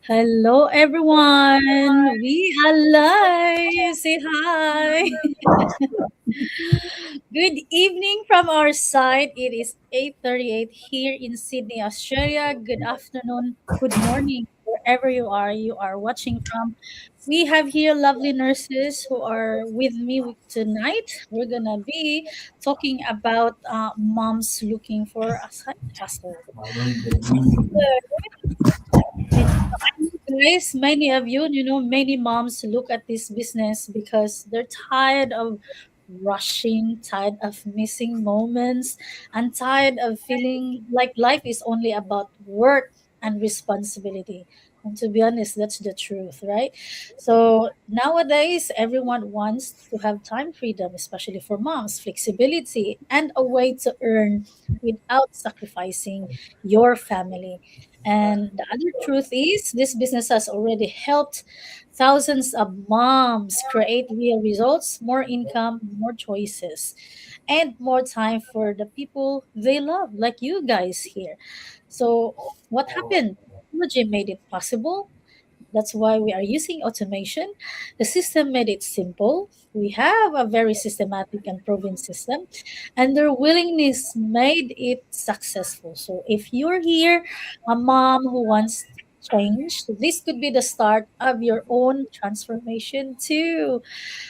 Hello, everyone. We are live. Say hi. Good evening from our side. It is 8:38 here in Sydney, Australia. Good afternoon. Good morning, wherever you are watching from. We have here lovely nurses who are with me tonight. We're gonna be talking about moms looking for a side hustle. Guys, many of you, many moms look at this business because they're tired of rushing, tired of missing moments, and tired of feeling like life is only about work and responsibility. And to be honest, that's the truth, right? So nowadays, everyone wants to have time freedom, especially for moms, flexibility, and a way to earn without sacrificing your family. And the other truth is, this business has already helped thousands of moms create real results, more income, more choices, and more time for the people they love, like you guys here. So, what happened? Technology made it possible. That's why we are using automation. The system made it simple. We have a very systematic and proven system, and their willingness made it successful. So if you're here, a mom who wants change, this could be the start of your own transformation too.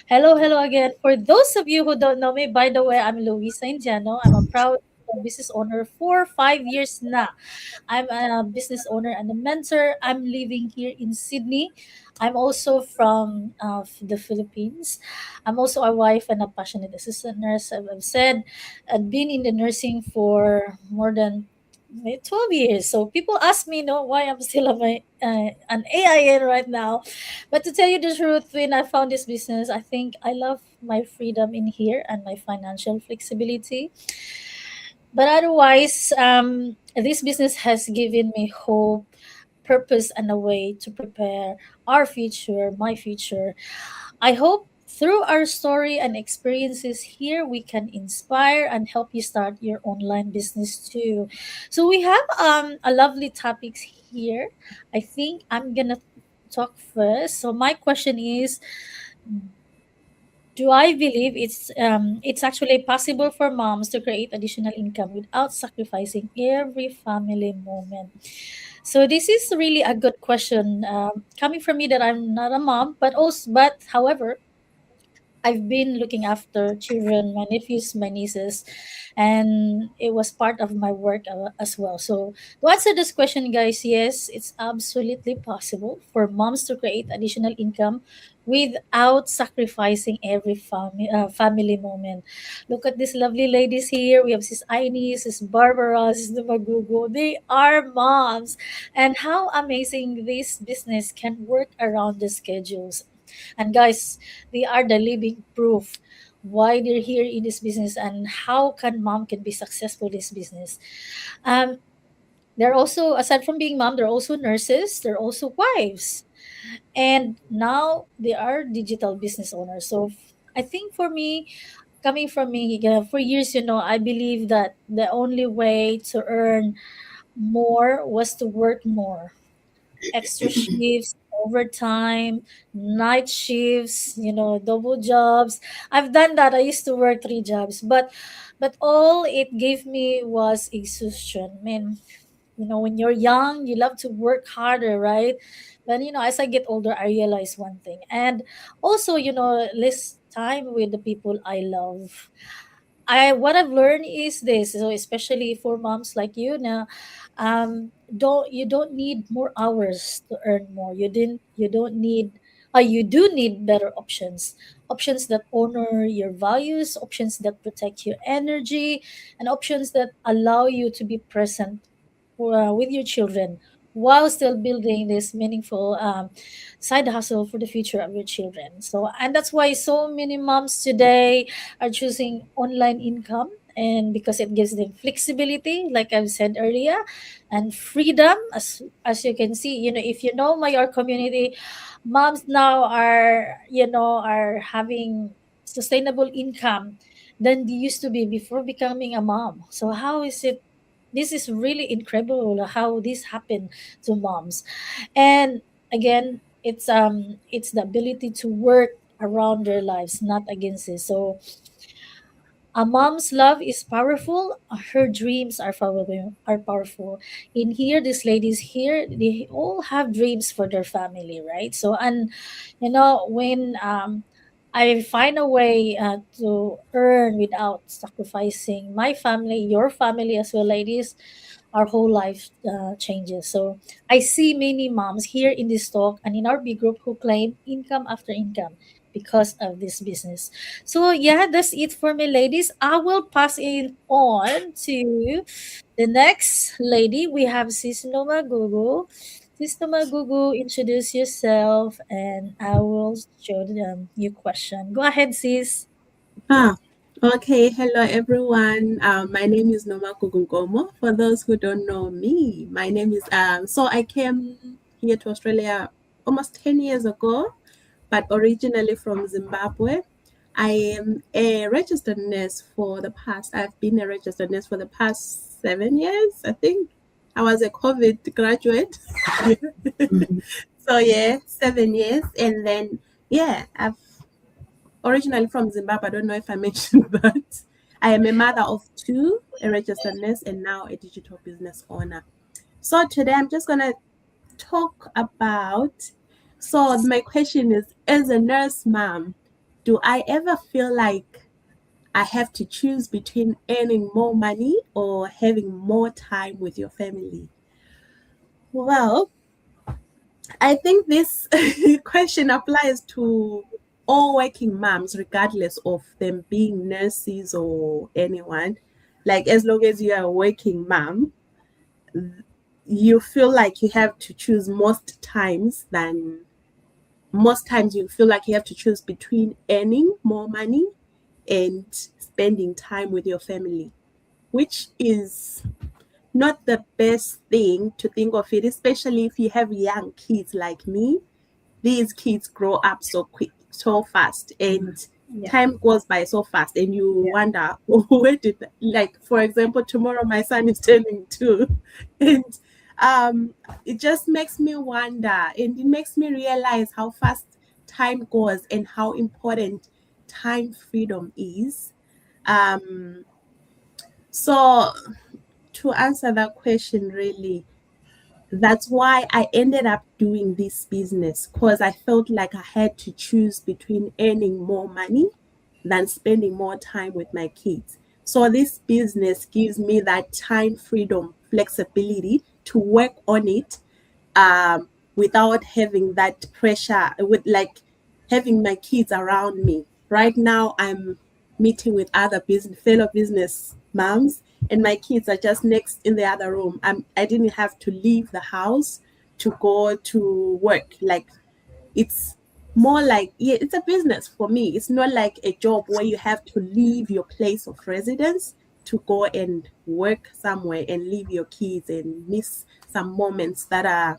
Hello, hello again. For those of you who don't know me, by the way, I'm Luisa Indiano. I'm a proud business owner for 5 years now. I'm a business owner and a mentor. I'm living here in Sydney. I'm also from the Philippines. I'm also a wife and a passionate assistant nurse. I've said I've been in the nursing for more than 12 years. So people ask me, why I'm still an AIN right now. But to tell you the truth, when I found this business, I think I love my freedom in here and my financial flexibility. But otherwise, this business has given me hope, purpose, and a way to prepare our future, my future. I hope through our story and experiences here, we can inspire and help you start your online business too. So we have a lovely topics here. I think I'm gonna talk first. So my question is, do I believe it's actually possible for moms to create additional income without sacrificing every family moment? So this is really a good question, coming from me that I'm not a mom, but however, I've been looking after children, my nephews, my nieces, and it was part of my work as well. So, to answer this question, guys, yes, it's absolutely possible for moms to create additional income without sacrificing every family moment. Look at these lovely ladies here. We have Sis Aini, Sis Barbara, Sis Magugo. They are moms. And how amazing this business can work around the schedules. And guys, they are the living proof why they're here in this business and how can mom can be successful in this business. Um, they're also, aside from being mom, they're also nurses, they're also wives, and now they are digital business owners. So I think for me, coming from me, for years, I believe that the only way to earn more was to work more, extra shifts, overtime, night shifts, double jobs. I've done that. I used to work three jobs, but all it gave me was exhaustion. I mean, when you're young, you love to work harder, right? But as I get older, I realize one thing, and also, less time with the people I love. I What I've learned is this, so especially for moms like you now, don't need more hours to earn more. You don't need, you do need better options, options that honor your values, options that protect your energy, and options that allow you to be present with your children while still building this meaningful side hustle for the future of your children. So, and that's why so many moms today are choosing online income, and because it gives them flexibility, like I've said earlier, and freedom. As you can see, if you know my our community, moms now are having sustainable income than they used to be before becoming a mom. So how is it this is really incredible how this happened to moms. And again, it's the ability to work around their lives, not against it. So a mom's love is powerful. Her dreams are powerful. Are powerful. In here, these ladies here, they all have dreams for their family, right? So, and when I find a way to earn without sacrificing my family, your family as well, ladies, our whole life changes. So I see many moms here in this talk and in our big group who claim income after income because of this business. So yeah, that's it for me, ladies. I will pass it on to the next lady. We have Sis Noma Gugu. Sis Noma Gugu, introduce yourself, and I will show them your question. Go ahead, sis. Ah, okay. Hello, everyone. My name is Noma Kugungomo. For those who don't know me, my name is So I came here to Australia almost 10 years ago, but originally from Zimbabwe. I am a registered nurse for the past. I've been a registered nurse for the past 7 years. I think I was a COVID graduate. So yeah, 7 years, and then yeah, I've originally from Zimbabwe. I don't know if I mentioned that. I am a mother of two, a registered nurse, and now a digital business owner. So today I'm just gonna talk about. So my question is, as a nurse mom, do I ever feel like I have to choose between earning more money or having more time with your family? Well, I think this question applies to all working moms, regardless of them being nurses or anyone. Like, as long as you are a working mom, you feel like you have to choose most times you feel like you have to choose between earning more money and spending time with your family, which is not the best thing to think of it, especially if you have young kids like me. These kids grow up so quick, so fast, and Yeah. time goes by so fast, and you Yeah. wonder, where did, like, for example, tomorrow my son is turning 2, and it just makes me wonder, and it makes me realize how fast time goes and how important time freedom is. Um, so to answer that question, really, that's why I ended up doing this business, because I felt like I had to choose between earning more money than spending more time with my kids. So this business gives me that time freedom, flexibility to work on it, without having that pressure, with like having my kids around me. Right now, I'm meeting with other fellow business moms, and my kids are just next in the other room. I didn't have to leave the house to go to work. Like, it's more like, yeah, it's a business for me. It's not like a job where you have to leave your place of residence to go and work somewhere and leave your kids and miss some moments that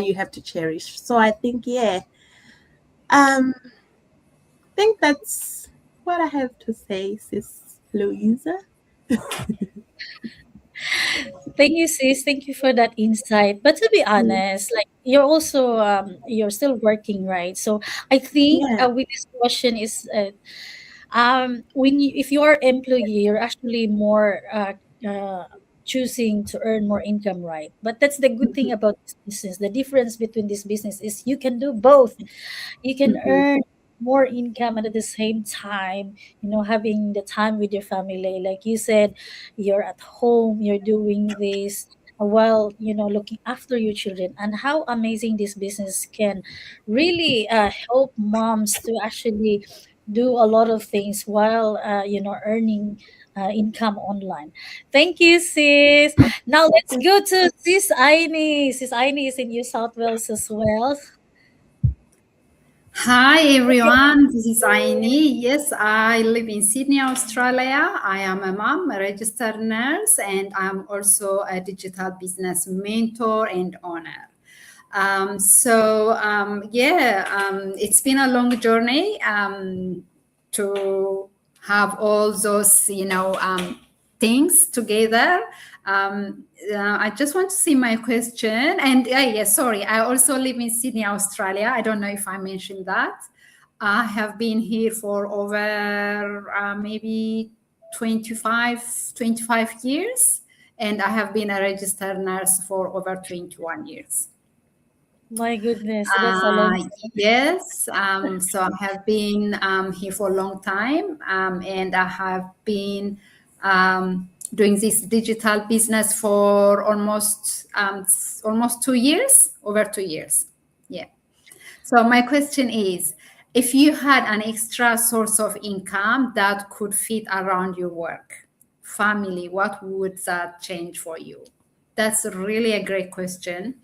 you have to cherish. So I think, yeah, I think that's what I have to say, Sis Louisa. Thank you, sis. Thank you for that insight. But to be Mm, honest, like you're also you're still working, right? So I think yeah. with this question is when if you are employee, you're actually more choosing to earn more income, right? But that's the good thing Mhm, about this business. The difference between this business is you can do both. You can mhm, earn more income and at the same time, having the time with your family. Like you said, you're at home, you're doing this while looking after your children. And how amazing this business can really help moms to actually do a lot of things while earning income online. Thank you, sis. Now let's go to sis Aini. Sis Aini is in New South Wales as well. Hi everyone, this is Aini. Yes, I live in Sydney, Australia. I am a mom, a registered nurse, and I'm also a digital business mentor and owner. It's been a long journey to have all those, things together. I just want to see my question. And yes, sorry, I also live in Sydney, Australia. I don't know if I mentioned that. I have been here for over maybe 25 years, and I have been a registered nurse for over 21 years. My goodness, that's a long time. Yes, so I have been here for a long time, and I have been doing this digital business for almost 2 years, over 2 years. Yeah. So my question is, if you had an extra source of income that could fit around your work, family, what would that change for you? That's really a great question.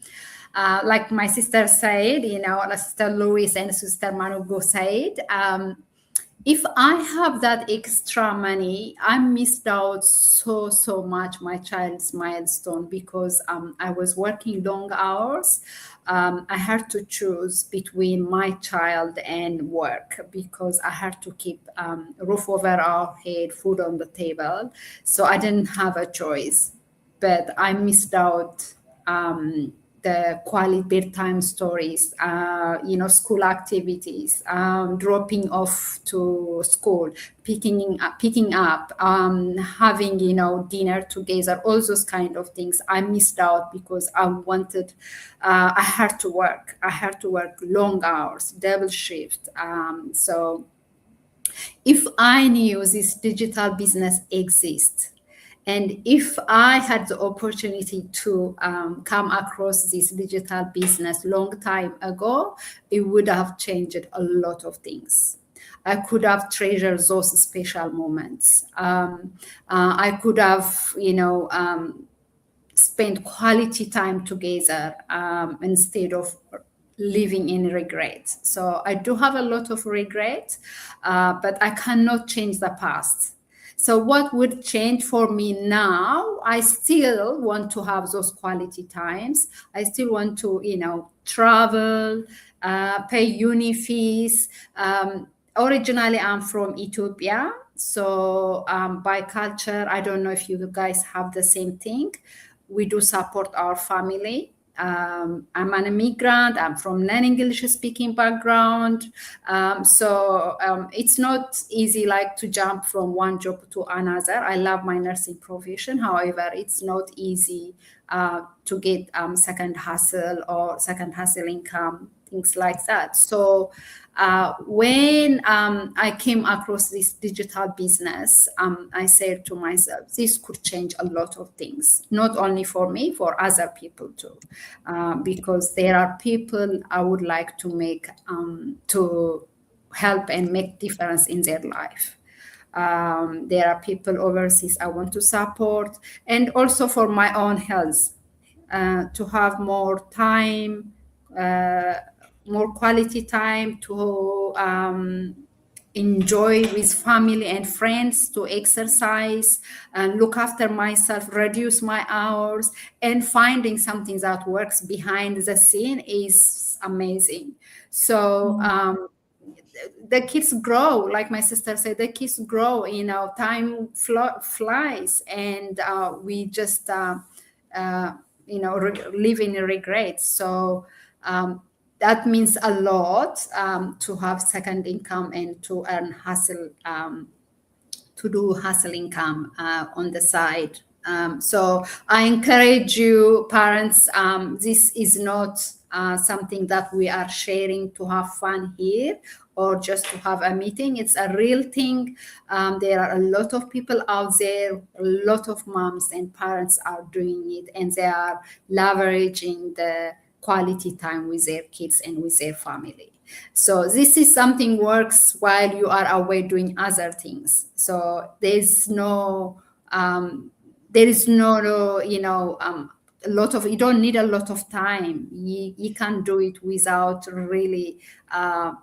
Like my sister said, like Sister Louise and Sister Manugo said, if I have that extra money, I missed out so much my child's milestone because I was working long hours. I had to choose between my child and work because I had to keep roof over our head, food on the table. So I didn't have a choice, but I missed out the quality bedtime stories, school activities, dropping off to school, picking up, having, dinner together, all those kind of things. I missed out because I had to work. I had to work long hours, double shift. So if I knew this digital business exists, and if I had the opportunity to come across this digital business long time ago, it would have changed a lot of things. I could have treasured those special moments. I could have, spent quality time together instead of living in regret. So I do have a lot of regret, but I cannot change the past. So what would change for me now? I still want to have those quality times. I still want to, travel, pay uni fees. Originally, I'm from Ethiopia. So by culture, I don't know if you guys have the same thing. We do support our family. I'm an immigrant. I'm from non-English speaking background. So it's not easy like to jump from one job to another. I love my nursing profession. However, it's not easy to get second hustle or second hustle income, things like that. So when I came across this digital business, I said to myself, this could change a lot of things, not only for me, for other people too, because there are people I would like to make to help and make difference in their life. There are people overseas I want to support, and also for my own health, to have more time, more quality time to enjoy with family and friends, to exercise and look after myself, reduce my hours, and finding something that works behind the scene is amazing. So the kids grow, like my sister said, the kids grow, time flies, and we just live in regret. So that means a lot to have second income and to earn hustle, to do hustle income on the side. So I encourage you, parents, this is not something that we are sharing to have fun here or just to have a meeting. It's a real thing. There are a lot of people out there, a lot of moms and parents are doing it, and they are leveraging the quality time with their kids and with their family. So this is something works while you are away doing other things. So there's no a lot of, you don't need a lot of time. You can do it without really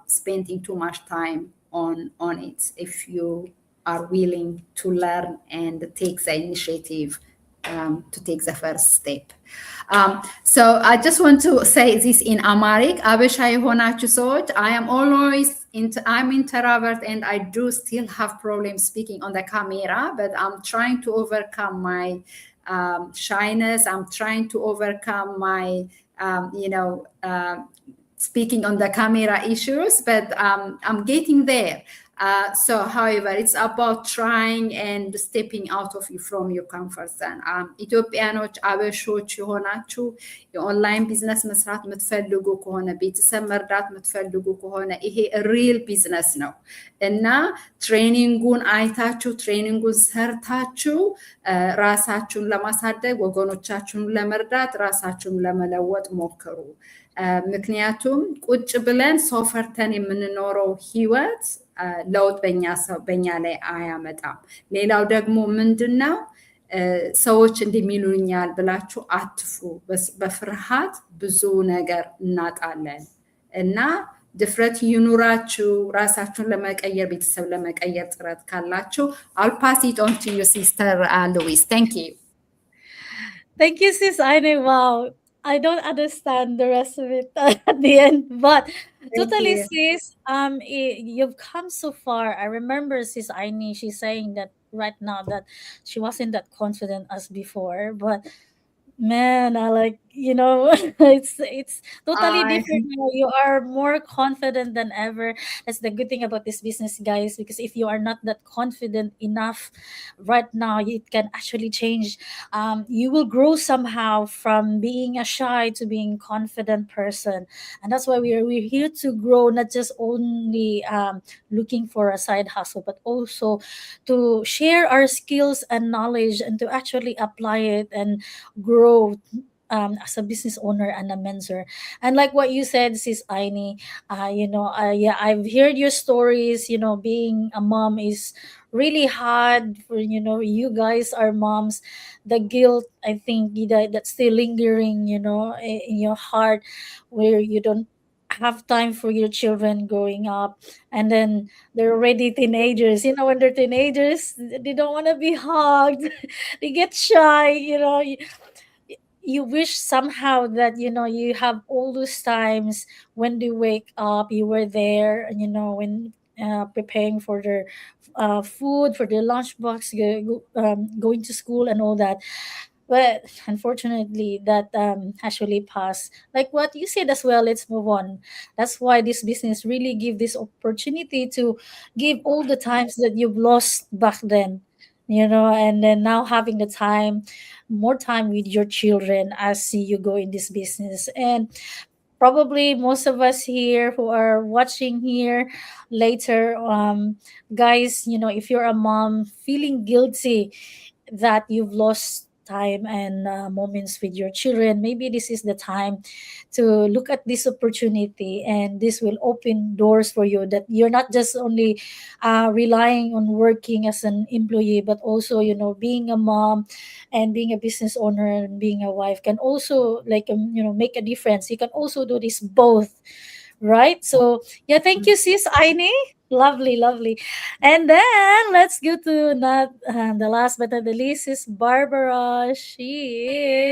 spending too much time on it if you are willing to learn and take the initiative to take the first step. So I just want to say this in Amharic. አበሻ የሆናችሁ ሰዎች, I am always I'm introvert and I do still have problems speaking on the camera, but I'm trying to overcome my shyness. I'm trying to overcome my, speaking on the camera issues, but I'm getting there. So, however, it's about trying and stepping out of from your comfort zone. ኢትዮጵያኖች አበሾች የሆናችሁ የኦንላይን ቢዝነስ መስራት የምትፈልጉ ከሆነ ቤተሰብ መርዳት የምትፈልጉ ከሆነ ይሄ ሪል ቢዝነስ ነው እና ትሬኒንጉን አይታችሁ ትሬኒንጉን ሰርታችሁ ራሳችሁን ለማሳደግ ወገኖቻችሁን ለመርዳት ራሳችሁን ለመለወጥ ሞክሩ። ምክንያቱም ቁጭ ብለን ሰው ፈርተን የምንኖረው ህይወት ለውጥ በኛ ላይ አያመጣም። ሌላው ደግሞ ምንድነው ሰዎች እንደሚሉኛል ብላችሁ አትፍሩ። በፍርሃት ብዙ ነገር እናጣለን እና ድፍረት ይኑራችሁ። ራሳችሁን ለመቀየር ቤተሰብ ለመቀየር ጥረት ካላችሁ I'll pass it on to your sister Louise. Thank you. Thank you, sis Aine. Wow. I don't understand the rest of it at the end, but totally, sis. You've come so far. I remember sis Aine. She's saying that right now that she wasn't that confident as before, but man, I like it's totally different now. You are more confident than ever. That's the good thing about this business, guys, because if you are not that confident enough right now, it can actually change. You will grow somehow from being a shy to being confident person, and that's why we're here to grow, not just only looking for a side hustle, but also to share our skills and knowledge and to actually apply it and grow as a business owner and a mentor. And like what you said, sis Aini, yeah, I've heard your stories. Being a mom is really hard for you guys are moms. The guilt, I think, that's still lingering, in your heart, where you don't have time for your children growing up, and then they're already teenagers. When they're teenagers, they don't want to be hugged. They get shy. You wish somehow that you have all those times when they wake up, you were there, when preparing for their food, for their lunchbox, going to school and all that. But unfortunately, that actually passed. Like what you said as well, let's move on. That's why this business really give this opportunity to give all the times that you've lost back then, and then now having the time, more time with your children as you go in this business. And probably most of us here who are watching here later, guys, if you're a mom feeling guilty that you've lost time and moments with your children, maybe this is the time to look at this opportunity, and this will open doors for you, that you're not just only relying on working as an employee, but also being a mom and being a business owner and being a wife can also like make a difference. You can also do this both, right? So yeah, thank you, sis Aini. Lovely, lovely. And then let's go to not the last but not the least is Barbara. She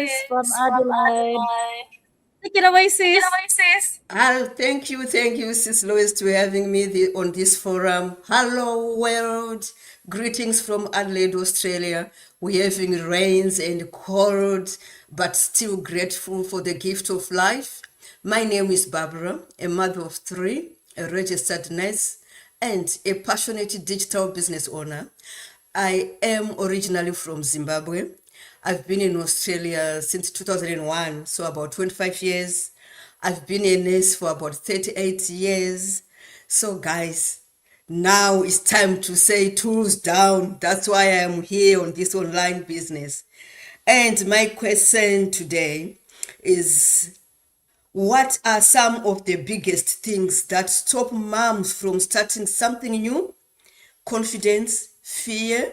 is from Adelaide. Take it away, sis. Thank you, Sis Lois, to having me on this forum. Hello, world. Greetings from Adelaide, Australia. We're having rains and cold, but still grateful for the gift of life. My name is Barbara, a mother of three, a registered nurse, and a passionate digital business owner. I am originally from Zimbabwe. I've been in Australia since 2001, so about 25 years. I've been a nurse for about 38 years. So guys, now it's time to say tools down. That's why I'm here on this online business. And my question today is, what are some of the biggest things that stop moms from starting something new? Confidence, fear,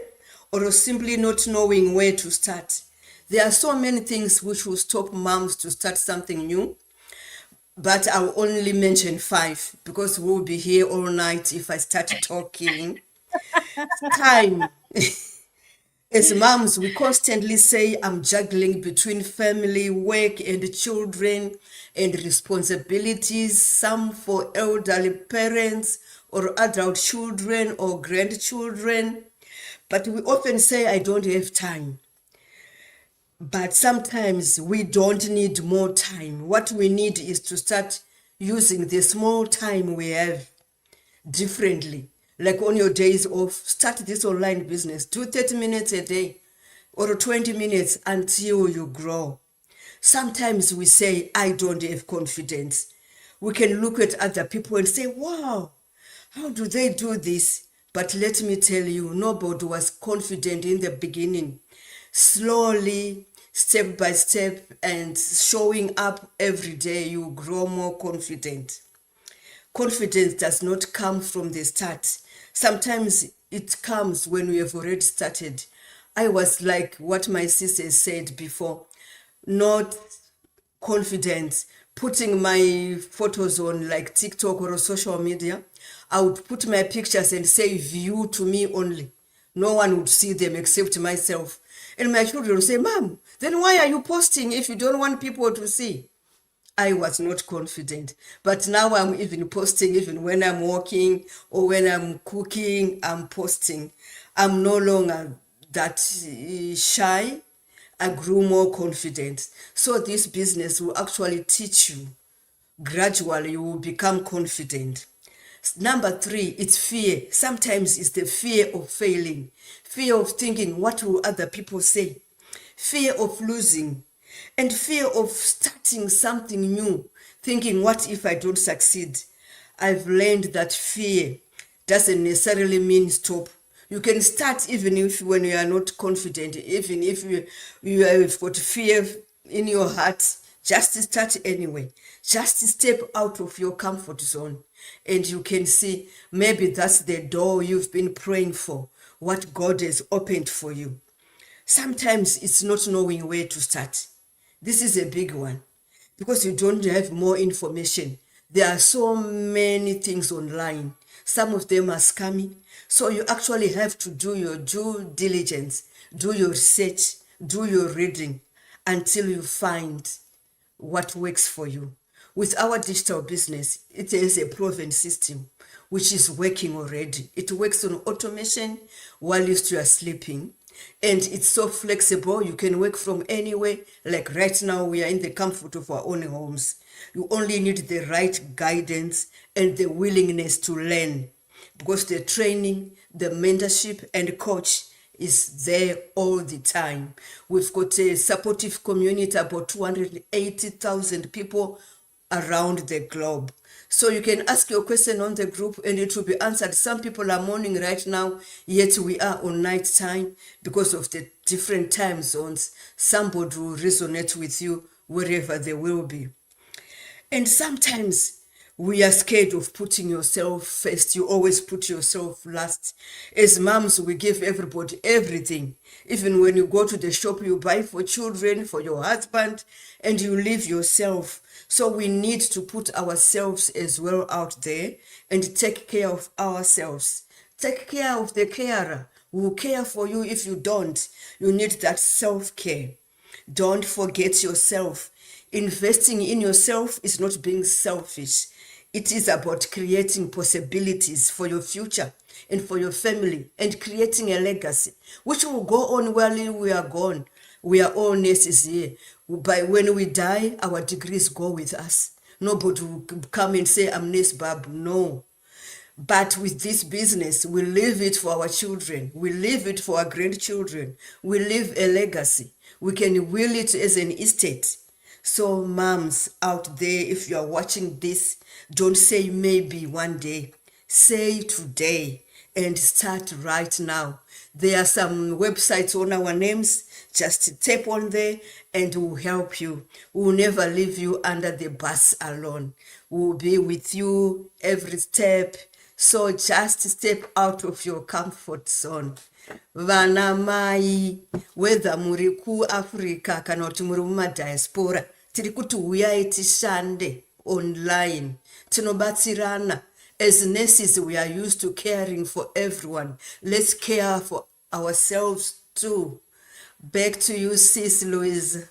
or simply not knowing where to start? There are so many things which will stop moms to start something new, but I'll only mention 5 because we'll be here all night if I start talking. Time. As moms, we constantly say, I'm juggling between family, work, and children, and responsibilities, some for elderly parents, or adult children, or grandchildren. But we often say, I don't have time. But sometimes we don't need more time. What we need is to start using the small time we have differently. Like on your days off, start this online business. Do 30 minutes a day or 20 minutes until you grow. Sometimes we say, I don't have confidence. We can look at other people and say, wow, how do they do this? But let me tell you, nobody was confident in the beginning. Slowly, step by step, and showing up every day, you grow more confident. Confidence does not come from the start. Sometimes it comes when we have already started. I was like what my sister said before, not confident putting my photos on like TikTok or social media. I would put my pictures and say view to me only. No one would see them except myself. And my children would say, Mom, then why are you posting if you don't want people to see? I was not confident. But now I'm even posting, even when I'm walking or when I'm cooking, I'm posting. I'm no longer that shy. I grew more confident. So this business will actually teach you. Gradually, you will become confident. Number 3, it's fear. Sometimes it's the fear of failing, fear of thinking, what will other people say? Fear of losing, and fear of starting something new, thinking, what if I don't succeed? I've learned that fear doesn't necessarily mean stop. You can start even if when you are not confident, even if you have got fear in your heart, just start anyway. Just step out of your comfort zone and you can see maybe that's the door you've been praying for, what God has opened for you. Sometimes it's not knowing where to start. This is a big one because you don't have more information. There are so many things online. Some of them are scammy. So you actually have to do your due diligence, do your research, do your reading until you find what works for you. With our digital business, it is a proven system which is working already. It works on automation while you are sleeping. And it's so flexible. You can work from anywhere. Like right now, we are in the comfort of our own homes. You only need the right guidance and the willingness to learn because the training, the mentorship, and coach is there all the time. We've got a supportive community, about 280,000 people around the globe. So you can ask your question on the group and it will be answered. Some people are morning right now, yet we are on night time because of the different time zones. Somebody will resonate with you wherever they will be. And sometimes we are scared of putting yourself first. You always put yourself last. As moms, we give everybody everything. Even when you go to the shop, you buy for children, for your husband, and you leave yourself. So we need to put ourselves as well out there and take care of ourselves. Take care of the carer who will care for you if you don't. You need that self-care. Don't forget yourself. Investing in yourself is not being selfish. It is about creating possibilities for your future and for your family and creating a legacy, which will go on while we are gone. We are all nurses here. By when we die, our degrees go with us. Nobody will come and say, I'm nurse Bab. No. But with this business, we leave it for our children. We leave it for our grandchildren. We leave a legacy. We can will it as an estate. So moms out there, if you are watching this, don't say maybe one day. Say today and start right now. There are some websites on our names. Just tap on there and we'll help you. We'll never leave you under the bus alone. We'll be with you every step. So just step out of your comfort zone. Vana mai, whether muri ku Africa kana kuti muri mumadiaspora, tiri kuti huyai tishande online. Tinobatsirana. As nurses, we are used to caring for everyone. Let's care for ourselves do. Back to you, Sis Louise.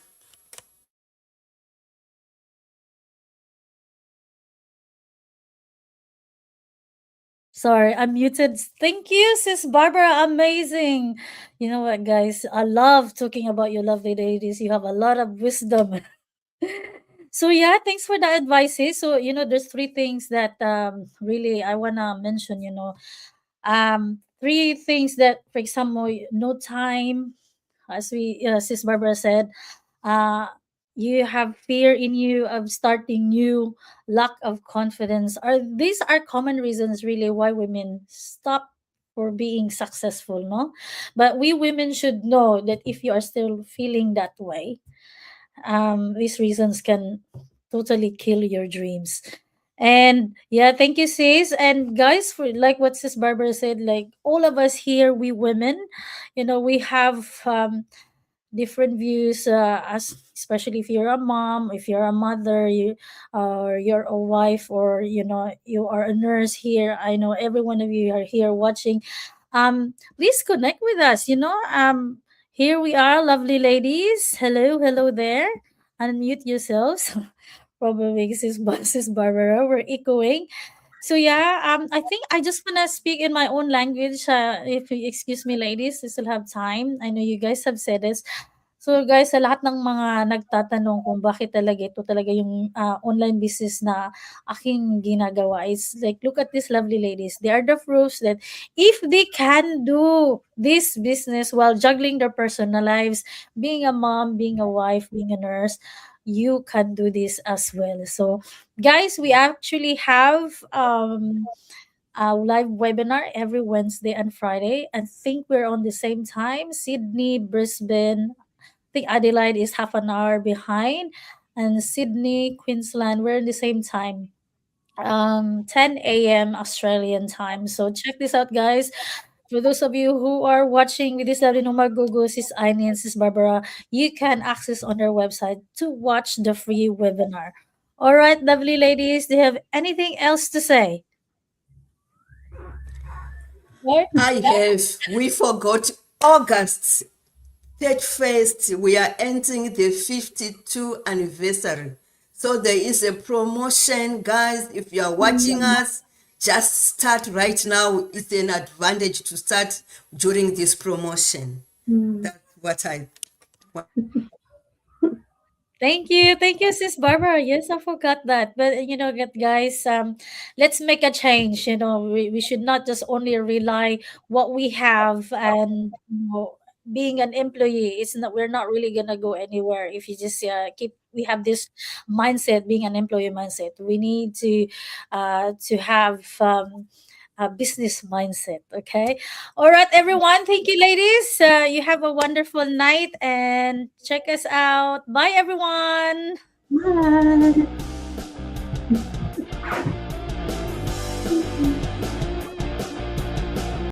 Sorry, I'm muted. Thank you, Sis Barbara. Amazing. You know what, guys? I love talking about you lovely ladies. You have a lot of wisdom. So yeah, thanks for the advices. So there's three things that really I wanna mention. Three things that, for example, no time, as we Sis Barbara said, uh, you have fear in you of starting new, lack of confidence. Are these are common reasons really why women stop for being successful, no? But we women should know that if you are still feeling that way, these reasons can totally kill your dreams. And yeah, thank you, sis. And guys, for like what Sis Barbara said, like all of us here, we women, we have different views, as especially if you're a mom, if you're a mother, or you're a wife, or you are a nurse here. I know every one of you are here watching. Please connect with us. Here we are, lovely ladies. Hello, hello there. Unmute yourselves. Probably Sis Barbara, we're echoing. So yeah, I think I just wanna speak in my own language. If you excuse me, ladies, we still have time. I know you guys have said this. So guys, sa lahat ng mga nagtatanong kung bakit talaga ito talaga yung online business na aking ginagawa, is like, look at these lovely ladies. They are the proofs that if they can do this business while juggling their personal lives, being a mom, being a wife, being a nurse, you can do this as well. So guys, we actually have a live webinar every Wednesday and Friday. I think we're on the same time. Sydney, Brisbane, I think Adelaide is half an hour behind, and Sydney, Queensland, we're in the same time. 10 a.m. Australian time. So check this out, guys. For those of you who are watching with this lovely Gugu, Sis Aini and Sis Barbara, you can access on their website to watch the free webinar. All right, lovely ladies, do you have anything else to say? Right? I have, we forgot August 31st, we are entering the 52 anniversary. So there is a promotion, guys. If you are watching us, just start right now. It's an advantage to start during this promotion. That's what I want. Thank you, Sis Barbara. Yes, I forgot that. But guys, let's make a change. We should not just only rely what we have, and being an employee. It's not We're not really gonna go anywhere if you just keep. We have this mindset, being an employee mindset. We need to have a business mindset. Okay. All right, everyone. Thank you, ladies. You have a wonderful night and check us out. Bye, everyone. Bye.